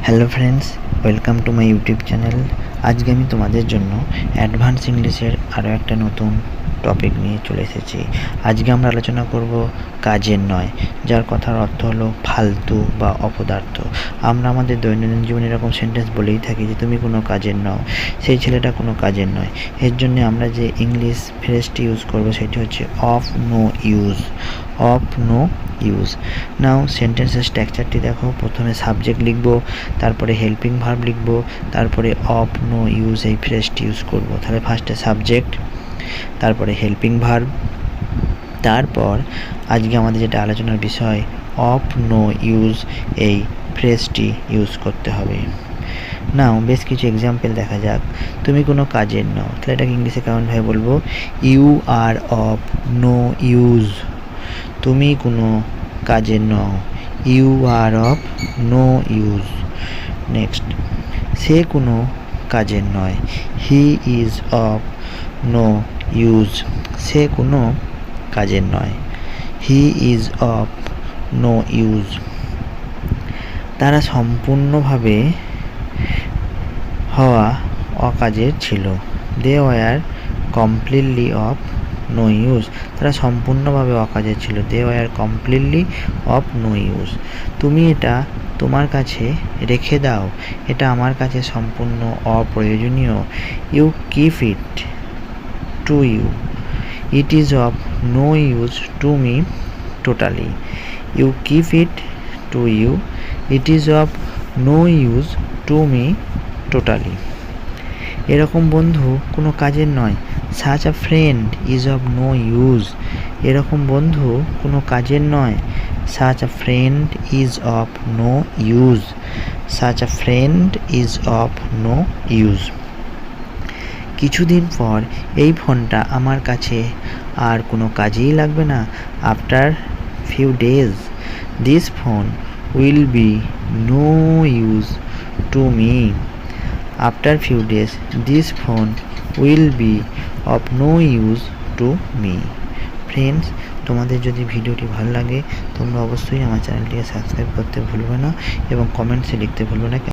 Hello friends, welcome to my YouTube channel. আজকে আমি তোমাদের জন্য অ্যাডভান্স ইংলিশের আরও একটা নতুন টপিক নিয়ে চলে এসেছি। আজকে আমরা আলোচনা করব কাজের নয়, যার কথার অর্থ হলো ফালতু বা অপদার্থ। আমরা আমাদের দৈনন্দিন জীবনে এরকম সেন্টেন্স বলেই থাকি যে তুমি কোনো কাজের নও, সেই ছেলেটা কোনো কাজের নয়। এর জন্য আমরা যে ইংলিশ ফ্রেজটি ইউজ করব সেটি হচ্ছে of no use. Of no use. Now সেন্টেন্সের স্ট্রাকচারটি দেখো। প্রথমে সাবজেক্ট লিখবো, তারপরে হেল্পিং ভার্ব লিখবো, তারপরে অফ নো ইউজ এই ফ্রেজটি ইউজ করব। তাহলে ফার্স্টে সাবজেক্ট, তারপরে হেল্পিং ভার্ব, তারপর আজকে আমাদের যেটা আলোচনার বিষয় অফ নো ইউজ এই ফ্রেজটি ইউজ করতে হবে। নাও বেশ কিছু এক্সাম্পল দেখা যাক। তুমি কোনো কাজের নও, তাহলে এটাকে ইংলিশে কেমনভাবে বলবো? You are of no use. তুমি কোনো কাজের নও, you are of no use. Next, সে কোনো কাজের নয়, he is of no use. সে কোনো কাজের নয়, he is of no use. তারা সম্পূর্ণভাবে হওয়া অকাজের ছিল, they were completely of no use. তারা সম্পূর্ণভাবে অকাজের ছিল, they were completely of no use. তুমি এটা তোমার কাছে রেখে দাও, এটা আমার কাছে সম্পূর্ণ অপ্রয়োজনীয়। You keep it to you, it is of no use to me totally. You keep it to you, it is of no use to me totally. এরকম বন্ধু কোনো কাজের নয়, such a friend is of no use. এরকম বন্ধু কোনো কাজের নয়, such a friend is of no use. Such a friend is of no use. কিছুদিন পর এই ফোনটা আমার কাছে আর কোনো কাজেই লাগবে না। After few days this phone will be no use to me. After few days this phone will be of no use to me. Friends, তোমাদের যদি ভিডিওটি ভালো লাগে তোমরা অবশ্যই আমার চ্যানেলটিকে সাবস্ক্রাইব করতে ভুলবে না এবং কমেন্টসে লিখতে ভুলবে না।